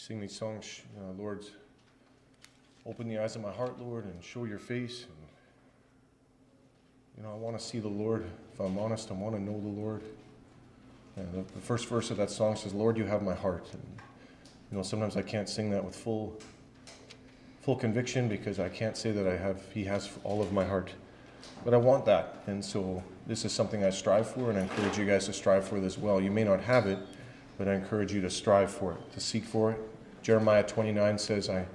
sing these songs, Lord, open the eyes of my heart, Lord, and show your face. And, I want to see the Lord. If I'm honest, I want to know the Lord. And the first verse of that song says, Lord, you have my heart. And, sometimes I can't sing that with full conviction because I can't say that he has all of my heart. But I want that. And so this is something I strive for, and I encourage you guys to strive for it as well. You may not have it, but I encourage you to strive for it, to seek for it. Jeremiah 29 says, I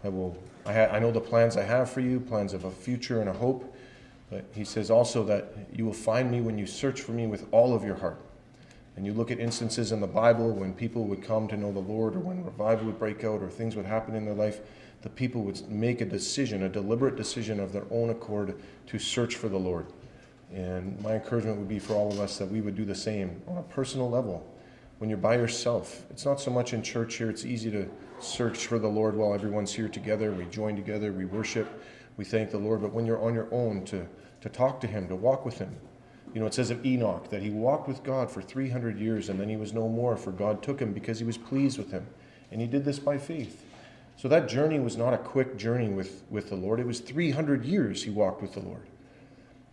know the plans I have for you, plans of a future and a hope. But he says also that you will find me when you search for me with all of your heart. And you look at instances in the Bible when people would come to know the Lord, or when revival would break out, or things would happen in their life, the people would make a decision, a deliberate decision of their own accord to search for the Lord. And my encouragement would be for all of us that we would do the same on a personal level. When you're by yourself, it's not so much in church here. It's easy to search for the Lord while everyone's here together. We join together, we worship, we thank the Lord. But when you're on your own, to talk to him, to walk with him. It says of Enoch that he walked with God for 300 years and then he was no more, for God took him because he was pleased with him. And he did this by faith. So that journey was not a quick journey with the Lord. It was 300 years he walked with the Lord.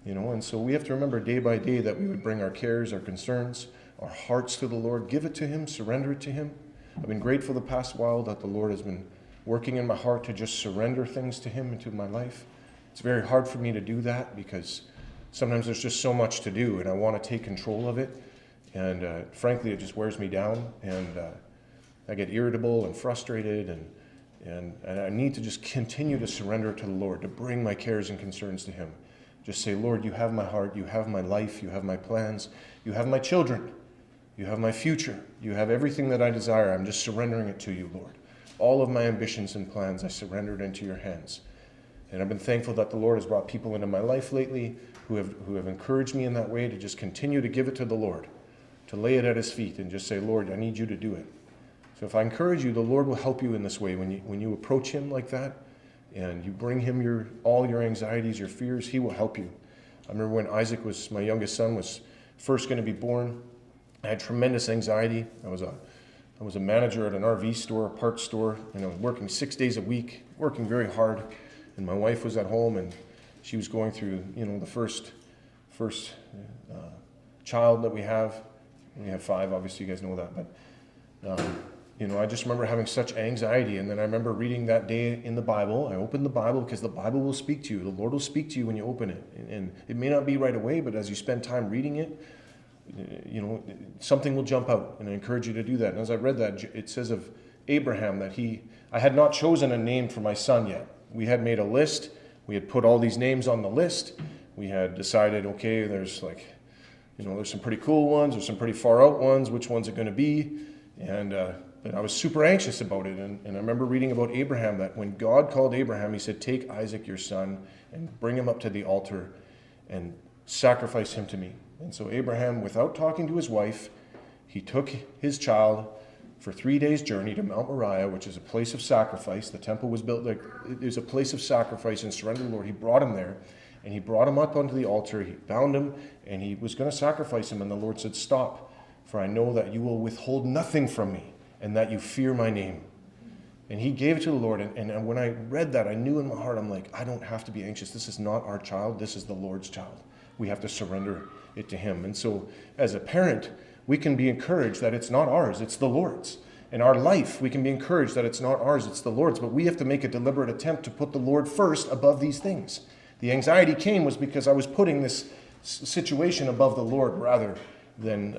And so we have to remember day by day that we would bring our cares, our concerns, our hearts to the Lord, give it to him, surrender it to him. I've been grateful the past while that the Lord has been working in my heart to just surrender things to him into my life. It's very hard for me to do that because sometimes there's just so much to do and I want to take control of it. And frankly, it just wears me down, and I get irritable and frustrated, and I need to just continue to surrender to the Lord, to bring my cares and concerns to him. Just say, Lord, you have my heart, you have my life, you have my plans, you have my children, you have my future, you have everything that I desire. I'm just surrendering it to you, Lord. All of my ambitions and plans, I surrendered into your hands. And I've been thankful that the Lord has brought people into my life lately who have encouraged me in that way to just continue to give it to the Lord, to lay it at his feet and just say, Lord, I need you to do it. So if I encourage you, the Lord will help you in this way. When you approach him like that and you bring him all your anxieties, your fears, he will help you. I remember when Isaac my youngest son, was first going to be born, I had tremendous anxiety. I was a manager at an RV store, a parts store, and I was working 6 days a week, working very hard. And my wife was at home, and she was going through, the first child that we have. We have 5, obviously, you guys know that. But, I just remember having such anxiety. And then I remember reading that day in the Bible. I opened the Bible because the Bible will speak to you. The Lord will speak to you when you open it. And it may not be right away, but as you spend time reading it, something will jump out. And I encourage you to do that. And as I read that, it says of Abraham that I had not chosen a name for my son yet. We had made a list. We had put all these names on the list. We had decided, okay, there's there's some pretty cool ones, there's some pretty far out ones, which one's it going to be? And but I was super anxious about it. And I remember reading about Abraham, that when God called Abraham, he said, take Isaac, your son, and bring him up to the altar and sacrifice him to me. And so Abraham, without talking to his wife, he took his child for 3 days' journey to Mount Moriah, which is a place of sacrifice. The temple was built like it was a place of sacrifice and surrender to the Lord. He brought him there, and he brought him up onto the altar. He bound him, and he was going to sacrifice him. And the Lord said, stop, for I know that you will withhold nothing from me, and that you fear my name. And he gave it to the Lord. And when I read that, I knew in my heart, I'm like, I don't have to be anxious. This is not our child. This is the Lord's child. We have to surrender it to him. And so as a parent, we can be encouraged that it's not ours, it's the Lord's. In our life, we can be encouraged that it's not ours, it's the Lord's. But we have to make a deliberate attempt to put the Lord first above these things. The anxiety came was because I was putting this situation above the Lord rather than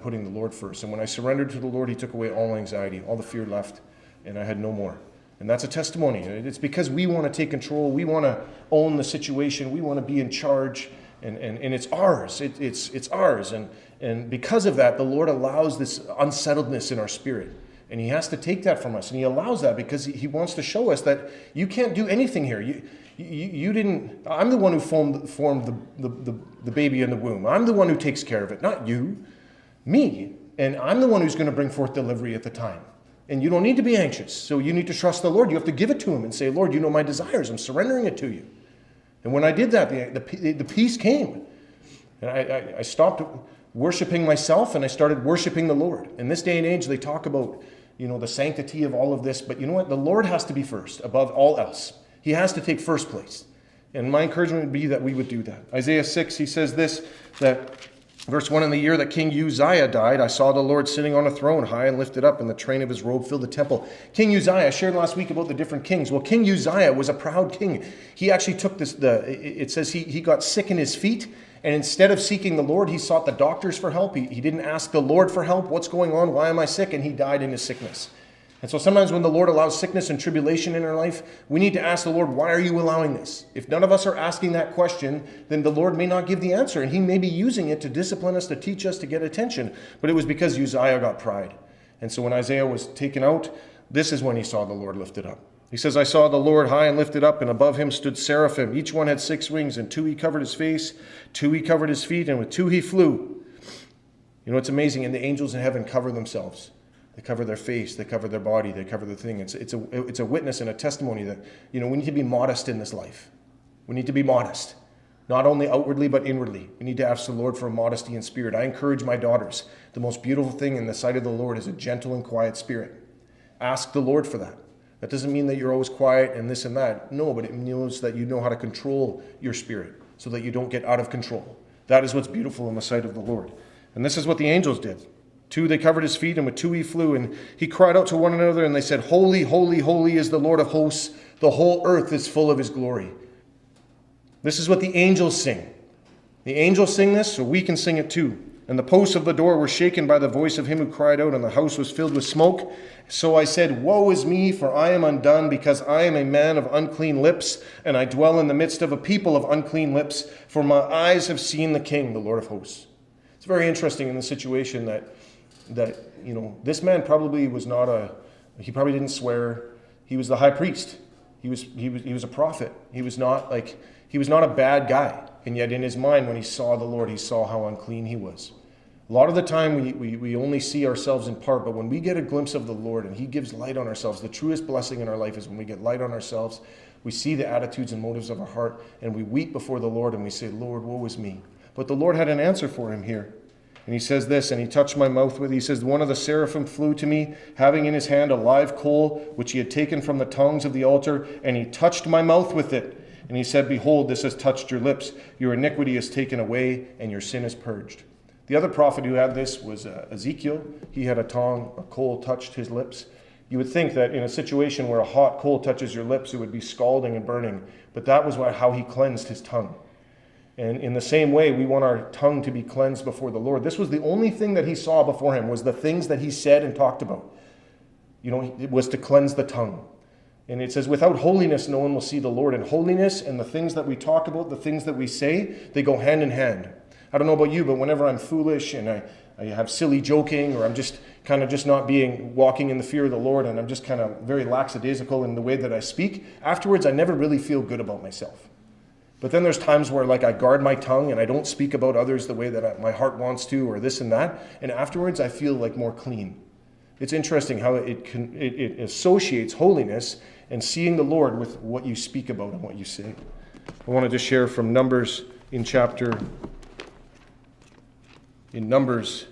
putting the Lord first. And when I surrendered to the Lord, he took away all anxiety, all the fear left, and I had no more. And that's a testimony. It's because we want to take control. We want to own the situation. We want to be in charge. And it's ours. It's ours. And because of that, the Lord allows this unsettledness in our spirit. And he has to take that from us. And he allows that because he wants to show us that you can't do anything here. You didn't. I'm the one who formed the baby in the womb. I'm the one who takes care of it, not you. Me. And I'm the one who's going to bring forth delivery at the time. And you don't need to be anxious. So you need to trust the Lord. You have to give it to him and say, Lord, you know my desires. I'm surrendering it to you. And when I did that, the peace came. And I stopped worshiping myself and I started worshiping the Lord. In this day and age, they talk about the sanctity of all of this. But you know what? The Lord has to be first above all else. He has to take first place. And my encouragement would be that we would do that. Isaiah 6, he says this, that verse 1, in the year that King Uzziah died, I saw the Lord sitting on a throne, high and lifted up, and the train of his robe filled the temple. King Uzziah, I shared last week about the different kings. Well, King Uzziah was a proud king. He actually took it says he got sick in his feet, and instead of seeking the Lord, he sought the doctors for help. He didn't ask the Lord for help. What's going on? Why am I sick? And he died in his sickness. And so sometimes when the Lord allows sickness and tribulation in our life, we need to ask the Lord, why are you allowing this? If none of us are asking that question, then the Lord may not give the answer, and he may be using it to discipline us, to teach us, to get attention. But it was because Uzziah got pride. And so when Isaiah was taken out, this is when he saw the Lord lifted up. He says, I saw the Lord high and lifted up, and above him stood seraphim. Each one had 6 wings, and 2 he covered his face, 2 he covered his feet, and with 2 he flew. It's amazing. And the angels in heaven cover themselves. They cover their face, they cover their body, they cover the thing. It's a witness and a testimony that, we need to be modest in this life. We need to be modest, not only outwardly, but inwardly. We need to ask the Lord for modesty in spirit. I encourage my daughters, the most beautiful thing in the sight of the Lord is a gentle and quiet spirit. Ask the Lord for that. That doesn't mean that you're always quiet and this and that. No, but it means that you know how to control your spirit so that you don't get out of control. That is what's beautiful in the sight of the Lord. And this is what the angels did. 2 they covered his feet, and with 2 he flew, and he cried out to one another, and they said, Holy, holy, holy is the Lord of hosts. The whole earth is full of his glory. This is what the angels sing. The angels sing this, so we can sing it too. And the posts of the door were shaken by the voice of him who cried out, and the house was filled with smoke. So I said, Woe is me, for I am undone, because I am a man of unclean lips, and I dwell in the midst of a people of unclean lips, for my eyes have seen the King, the Lord of hosts. It's very interesting in the situation that this man probably was he probably didn't swear. He was the high priest. He was a prophet. He was not a bad guy. And yet in his mind, when he saw the Lord, he saw how unclean he was. A lot of the time we only see ourselves in part, but when we get a glimpse of the Lord and he gives light on ourselves, the truest blessing in our life is when we get light on ourselves, we see the attitudes and motives of our heart, and we weep before the Lord and we say, Lord, woe is me. But the Lord had an answer for him here. And he says this, and he touched my mouth with, he says, one of the seraphim flew to me, having in his hand a live coal, which he had taken from the tongues of the altar, and he touched my mouth with it. And he said, Behold, this has touched your lips. Your iniquity is taken away, and your sin is purged. The other prophet who had this was Ezekiel. He had a coal touched his lips. You would think that in a situation where a hot coal touches your lips, it would be scalding and burning. But that was how he cleansed his tongue. And in the same way, we want our tongue to be cleansed before the Lord. This was the only thing that he saw before him, was the things that he said and talked about. It was to cleanse the tongue. And it says, without holiness, no one will see the Lord. And holiness and the things that we talk about, the things that we say, they go hand in hand. I don't know about you, but whenever I'm foolish and I have silly joking, or I'm just not walking in the fear of the Lord, and I'm just kind of very lackadaisical in the way that I speak, afterwards I never really feel good about myself. But then there's times where I guard my tongue and I don't speak about others the way that my heart wants to, or this and that. And afterwards I feel more clean. It's interesting how it associates holiness and seeing the Lord with what you speak about and what you say. I wanted to share from Numbers in Numbers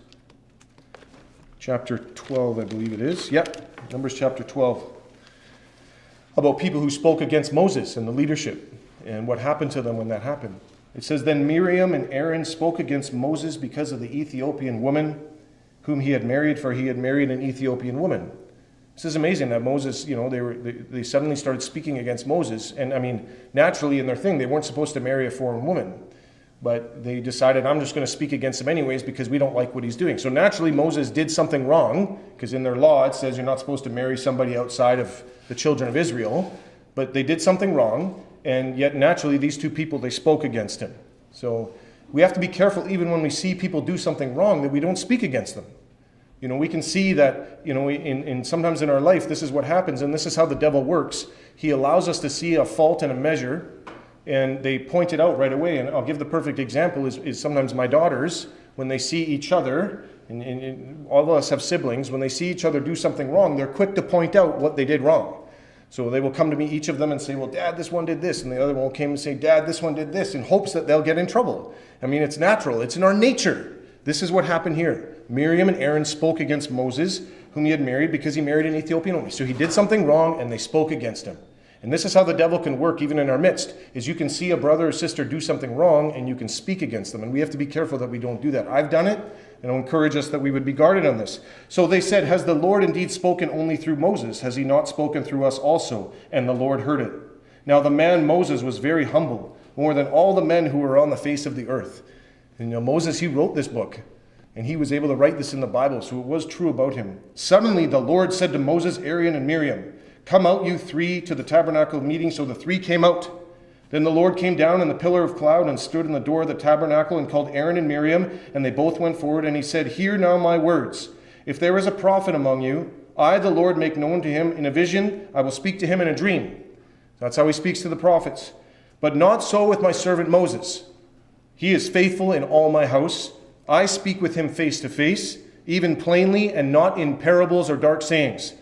chapter 12, I believe it is. Yep, Numbers chapter 12. About people who spoke against Moses and the leadership, and what happened to them when that happened. It says, Then Miriam and Aaron spoke against Moses because of the Ethiopian woman whom he had married, for he had married an Ethiopian woman. This is amazing that Moses, they suddenly started speaking against Moses. And naturally in their thing, they weren't supposed to marry a foreign woman. But they decided, I'm just going to speak against him anyways because we don't like what he's doing. So naturally Moses did something wrong, because in their law it says you're not supposed to marry somebody outside of the children of Israel. But they did something wrong. And yet naturally these two people, they spoke against him. So we have to be careful even when we see people do something wrong that we don't speak against them. We can see that, in sometimes in our life, this is what happens, and this is how the devil works. He allows us to see a fault and a measure, and they point it out right away. And I'll give the perfect example is sometimes my daughters, when they see each other, and all of us have siblings, when they see each other do something wrong, they're quick to point out what they did wrong. So they will come to me, each of them, and say, well, Dad, this one did this. And the other one will come and say, Dad, this one did this, in hopes that they'll get in trouble. It's natural. It's in our nature. This is what happened here. Miriam and Aaron spoke against Moses whom he had married because he married an Ethiopian woman. So he did something wrong and they spoke against him. And this is how the devil can work even in our midst, is you can see a brother or sister do something wrong and you can speak against them. And we have to be careful that we don't do that. I've done it, and I'll encourage us that we would be guarded on this. So they said, has the Lord indeed spoken only through Moses? Has he not spoken through us also? And the Lord heard it. Now the man Moses was very humble, more than all the men who were on the face of the earth. And Moses, he wrote this book, and he was able to write this in the Bible, so it was true about him. Suddenly the Lord said to Moses, Aaron, and Miriam, come out, you three, to the tabernacle of meeting. So the three came out. Then the Lord came down in the pillar of cloud and stood in the door of the tabernacle and called Aaron and Miriam, and they both went forward, and he said, hear now my words. If there is a prophet among you, I, the Lord, make known to him in a vision. I will speak to him in a dream. That's how he speaks to the prophets. But not so with my servant Moses. He is faithful in all my house. I speak with him face to face, even plainly, and not in parables or dark sayings.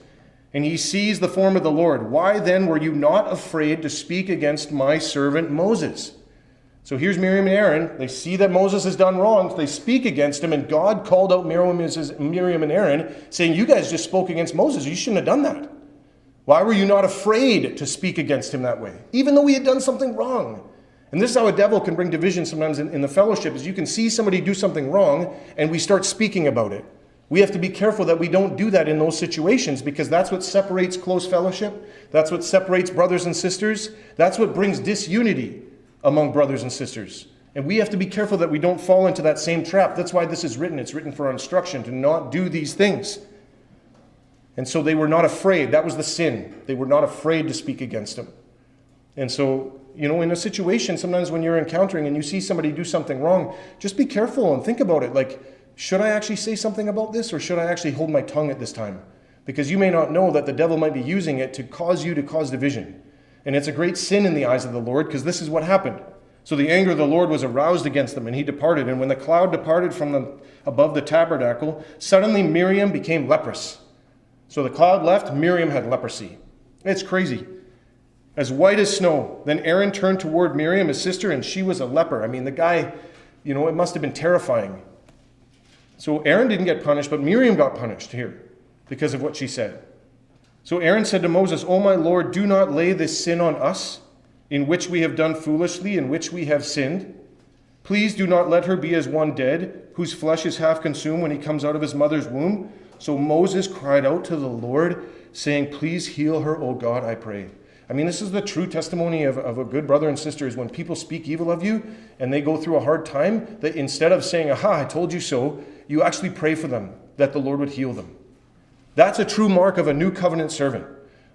And he sees the form of the Lord. Why then were you not afraid to speak against my servant Moses? So here's Miriam and Aaron. They see that Moses has done wrong. So they speak against him. And God called out Miriam and Aaron, saying, you guys just spoke against Moses. You shouldn't have done that. Why were you not afraid to speak against him that way? Even though he had done something wrong. And this is how a devil can bring division sometimes in the fellowship, is you can see somebody do something wrong and we start speaking about it. We have to be careful that we don't do that in those situations, because that's what separates close fellowship. That's what separates brothers and sisters. That's what brings disunity among brothers and sisters. And we have to be careful that we don't fall into that same trap. That's why this is written. It's written for our instruction to not do these things. And so they were not afraid. That was the sin. They were not afraid to speak against him. And so, in a situation, sometimes when you're encountering and you see somebody do something wrong, just be careful and think about it. Like, should I actually say something about this, or should I actually hold my tongue at this time? Because you may not know that the devil might be using it to cause you to cause division. And it's a great sin in the eyes of the Lord, because this is what happened. So the anger of the Lord was aroused against them, and he departed. And when the cloud departed from them above the tabernacle, suddenly Miriam became leprous. So the cloud left, Miriam had leprosy. It's crazy. As white as snow. Then Aaron turned toward Miriam, his sister, and she was a leper. I mean, the guy, it must have been terrifying. So Aaron didn't get punished, but Miriam got punished here because of what she said. So Aaron said to Moses, O my Lord, do not lay this sin on us, in which we have done foolishly, in which we have sinned. Please do not let her be as one dead, whose flesh is half consumed when he comes out of his mother's womb. So Moses cried out to the Lord, saying, please heal her, O God, I pray. I mean, this is the true testimony of a good brother and sister, is when people speak evil of you and they go through a hard time, that instead of saying, aha, I told you so, you actually pray for them, that the Lord would heal them. That's a true mark of a new covenant servant.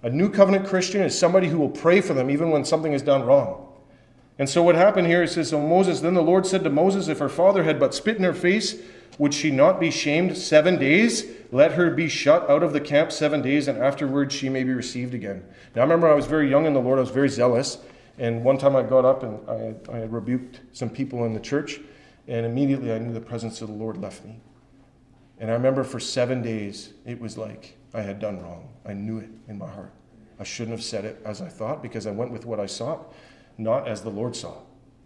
A new covenant Christian is somebody who will pray for them even when something is done wrong. And so what happened here, it says, so Moses, then the Lord said to Moses, if her father had but spit in her face, would she not be shamed 7 days? Let her be shut out of the camp 7 days, and afterwards she may be received again. Now I remember I was very young in the Lord, I was very zealous, and one time I got up and I had rebuked some people in the church, and immediately I knew the presence of the Lord left me. And I remember for 7 days, it was like I had done wrong. I knew it in my heart. I shouldn't have said it as I thought, because I went with what I saw, not as the Lord saw.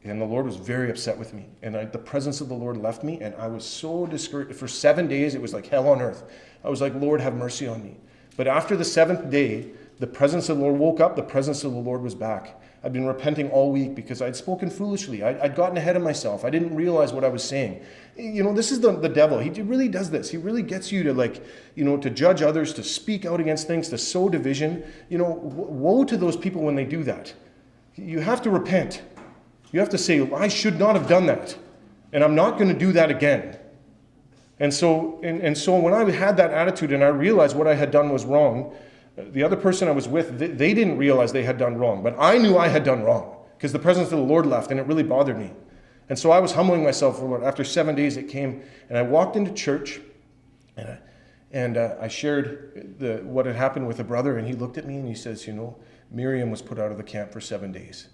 And the Lord was very upset with me. And the presence of the Lord left me, and I was so discouraged. For 7 days, it was like hell on earth. I was like, Lord, have mercy on me. But after the 7th day, the presence of the Lord woke up. The presence of the Lord was back. I'd been repenting all week because I'd spoken foolishly. I'd gotten ahead of myself. I didn't realize what I was saying. This is the devil. He really does this. He really gets you to to judge others, to speak out against things, to sow division. Woe to those people when they do that. You have to repent. You have to say, I should not have done that, and I'm not going to do that again. And so when I had that attitude and I realized what I had done was wrong, the other person I was with, they didn't realize they had done wrong, but I knew I had done wrong because the presence of the Lord left, and it really bothered me. And so I was humbling myself for the Lord. After 7 days it came, and I walked into church, and I shared what had happened with a brother, and he looked at me and he says, Miriam was put out of the camp for 7 days.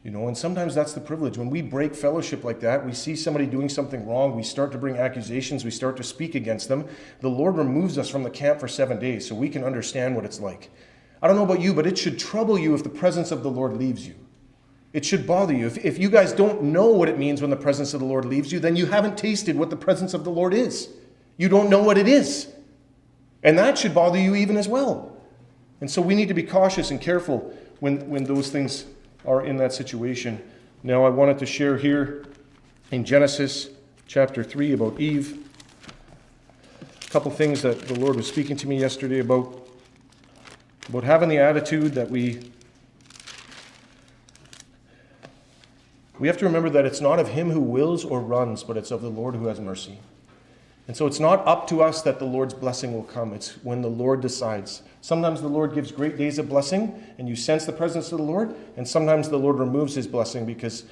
And sometimes that's the privilege. When we break fellowship like that, we see somebody doing something wrong, we start to bring accusations, we start to speak against them. The Lord removes us from the camp for 7 days so we can understand what it's like. I don't know about you, but it should trouble you if the presence of the Lord leaves you. It should bother you. If you guys don't know what it means when the presence of the Lord leaves you, then you haven't tasted what the presence of the Lord is. You don't know what it is. And that should bother you even as well. And so we need to be cautious and careful when those things are in that situation. Now I wanted to share here in Genesis chapter 3 about Eve. A couple things that the Lord was speaking to me yesterday about having the attitude that we have to remember that it's not of him who wills or runs, but it's of the Lord who has mercy. And so it's not up to us that the Lord's blessing will come. It's when the Lord decides. Sometimes the Lord gives great days of blessing, and you sense the presence of the Lord. And sometimes the Lord removes his blessing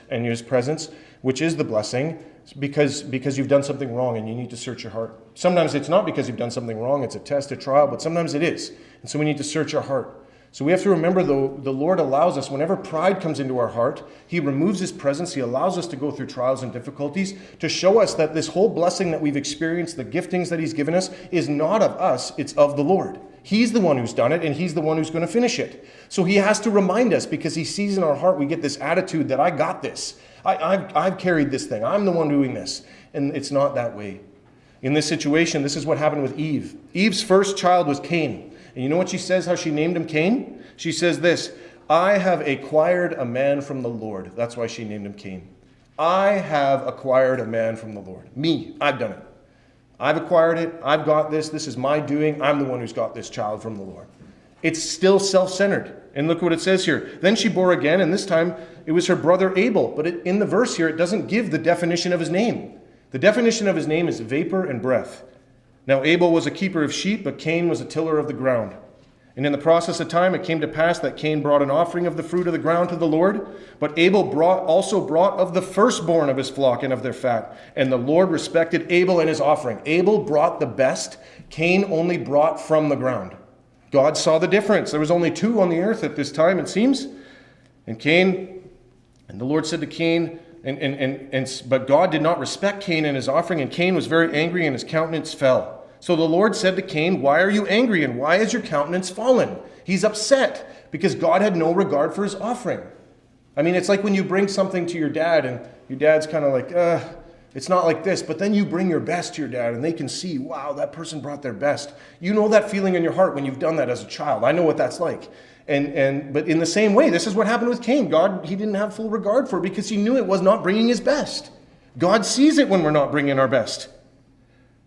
and his presence, which is the blessing, because you've done something wrong and you need to search your heart. Sometimes it's not because you've done something wrong. It's a test, a trial, but sometimes it is. And so we need to search our heart. So we have to remember, though, the Lord allows us, whenever pride comes into our heart, he removes his presence. He allows us to go through trials and difficulties to show us that this whole blessing that we've experienced, the giftings that he's given us, is not of us, it's of the Lord. He's the one who's done it, and he's the one who's going to finish it. So he has to remind us, because he sees in our heart we get this attitude that I got this. I've carried this thing. I'm the one doing this. And it's not that way. In this situation, this is what happened with Eve. Eve's first child was Cain. And you know what she says, how she named him Cain? She says this, I have acquired a man from the Lord. That's why she named him Cain. I have acquired a man from the Lord. Me, I've done it. I've acquired it. I've got this. This is my doing. I'm the one who's got this child from the Lord. It's still self-centered. And look what it says here. Then she bore again, and this time it was her brother Abel. But in the verse here, it doesn't give the definition of his name. The definition of his name is vapor and breath. Now Abel was a keeper of sheep, but Cain was a tiller of the ground. And in the process of time, it came to pass that Cain brought an offering of the fruit of the ground to the Lord, but Abel also brought of the firstborn of his flock and of their fat. And the Lord respected Abel and his offering. Abel brought the best. Cain only brought from the ground. God saw the difference. There was only two on the earth at this time, it seems. And the Lord said to Cain, but God did not respect Cain and his offering, and Cain was very angry, and his countenance fell. So the Lord said to Cain, why are you angry, and why is your countenance fallen? He's upset because God had no regard for his offering. I mean, it's like when you bring something to your dad, and your dad's kind of like, it's not like this. But then you bring your best to your dad, and they can see, wow, that person brought their best. You know that feeling in your heart when you've done that as a child. I know what that's like. But in the same way, this is what happened with Cain. God, he didn't have full regard for it because he knew it was not bringing his best. God sees it when we're not bringing our best.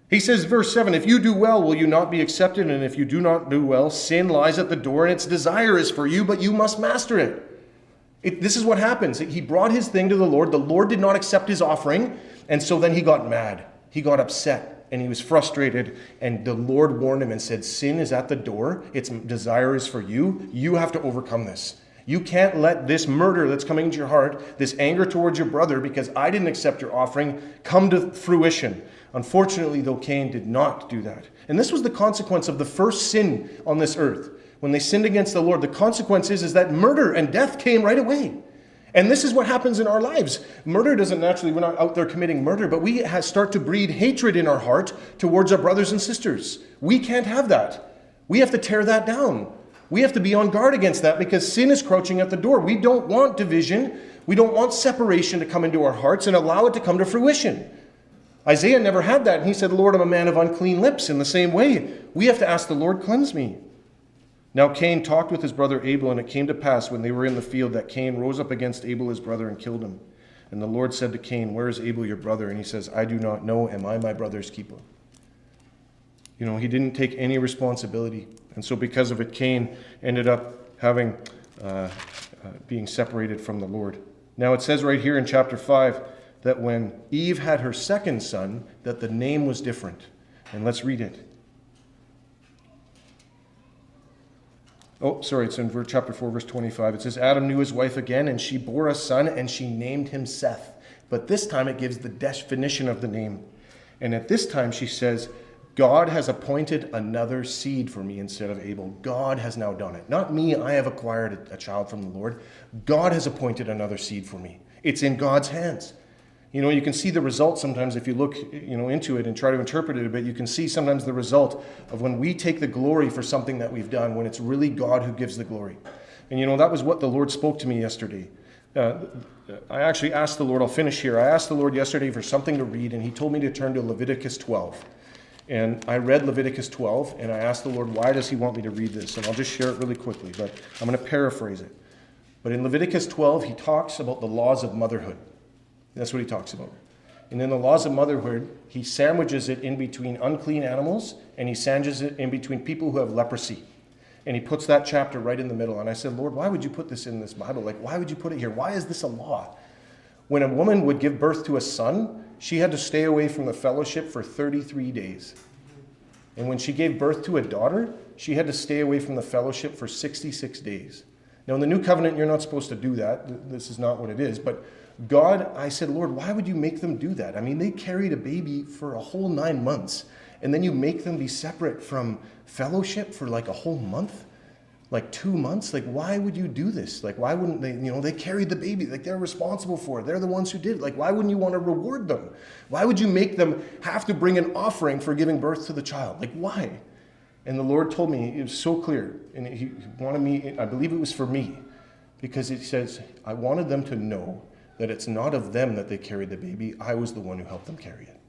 He says, verse 7, if you do well, will you not be accepted? And if you do not do well, sin lies at the door, and its desire is for you, but you must master it. This is what happens. He brought his thing to the Lord. The Lord did not accept his offering, and so then he got mad. He got upset, and he was frustrated, and the Lord warned him and said, sin is at the door. Its desire is for you. You have to overcome this. You can't let this murder that's coming into your heart, this anger towards your brother because I didn't accept your offering, come to fruition. Unfortunately, though, Cain did not do that. And this was the consequence of the first sin on this earth. When they sinned against the Lord, the consequence is that murder and death came right away. And this is what happens in our lives. Murder doesn't naturally, we're not out there committing murder, but we start to breed hatred in our heart towards our brothers and sisters. We can't have that. We have to tear that down. We have to be on guard against that because sin is crouching at the door. We don't want division. We don't want separation to come into our hearts and allow it to come to fruition. Isaiah never had that. And he said, Lord, I'm a man of unclean lips. In the same way, we have to ask the Lord, cleanse me. Now Cain talked with his brother Abel, and it came to pass when they were in the field that Cain rose up against Abel his brother and killed him. And the Lord said to Cain, where is Abel your brother? And he says, I do not know. Am I my brother's keeper? You know, he didn't take any responsibility. And so because of it, Cain ended up having being separated from the Lord. Now it says right here in chapter 5 that when Eve had her second son, that the name was different. And let's read it. Oh, sorry, it's in chapter 4, verse 25. It says, Adam knew his wife again, and she bore a son, and she named him Seth. But this time it gives the definition of the name. And at this time she says, God has appointed another seed for me instead of Abel. God has now done it. Not me, I have acquired a child from the Lord. God has appointed another seed for me. It's in God's hands. You know, you can see the result sometimes if you look, into it and try to interpret it a bit. You can see sometimes the result of when we take the glory for something that we've done, when it's really God who gives the glory. And that was what the Lord spoke to me yesterday. I actually asked the Lord, I'll finish here. I asked the Lord yesterday for something to read, and he told me to turn to Leviticus 12. And I read Leviticus 12, and I asked the Lord, why does he want me to read this? And I'll just share it really quickly, but I'm going to paraphrase it. But in Leviticus 12, he talks about the laws of motherhood. That's what he talks about. And in the laws of motherhood, he sandwiches it in between unclean animals, and he sandwiches it in between people who have leprosy. And he puts that chapter right in the middle. And I said, Lord, why would you put this in this Bible? Like, why would you put it here? Why is this a law? When a woman would give birth to a son, she had to stay away from the fellowship for 33 days. And when she gave birth to a daughter, she had to stay away from the fellowship for 66 days. Now, in the New Covenant, you're not supposed to do that. This is not what it is. But God, I said, Lord, why would you make them do that? I mean, they carried a baby for a whole 9 months, and then you make them be separate from fellowship for like a whole month? Like 2 months? Like, why would you do this? Like, why wouldn't they, they carried the baby. Like, they're responsible for it. They're the ones who did it. Like, why wouldn't you want to reward them? Why would you make them have to bring an offering for giving birth to the child? Like, why? And the Lord told me, it was so clear. And he wanted me, I believe it was for me, because it says, I wanted them to know that it's not of them that they carried the baby. I was the one who helped them carry it.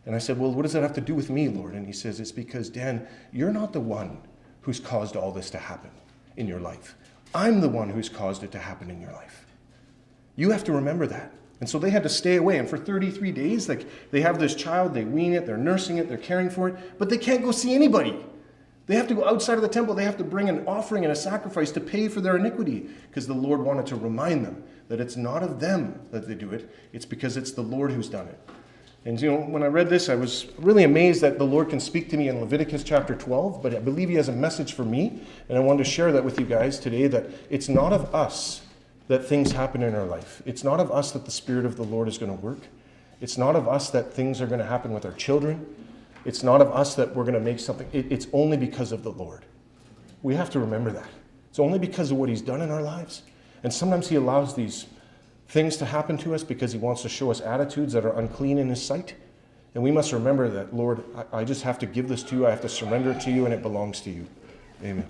And I said, well, what does that have to do with me, Lord? And he says, it's because, Dan, you're not the one who's caused all this to happen in your life. I'm the one who's caused it to happen in your life. You have to remember that. And so they had to stay away. And for 33 days, like, they have this child, they wean it, they're nursing it, they're caring for it, but they can't go see anybody. They have to go outside of the temple. They have to bring an offering and a sacrifice to pay for their iniquity, because the Lord wanted to remind them that it's not of them that they do it. It's because it's the Lord who's done it. And when I read this, I was really amazed that the Lord can speak to me in Leviticus chapter 12, but I believe he has a message for me, and I wanted to share that with you guys today, that it's not of us that things happen in our life. It's not of us that the Spirit of the Lord is going to work. It's not of us that things are going to happen with our children. It's not of us that we're going to make something. It's only because of the Lord. We have to remember that. It's only because of what he's done in our lives. And sometimes he allows these things to happen to us because he wants to show us attitudes that are unclean in his sight. And we must remember that, Lord, I just have to give this to you. I have to surrender it to you, and it belongs to you. Amen.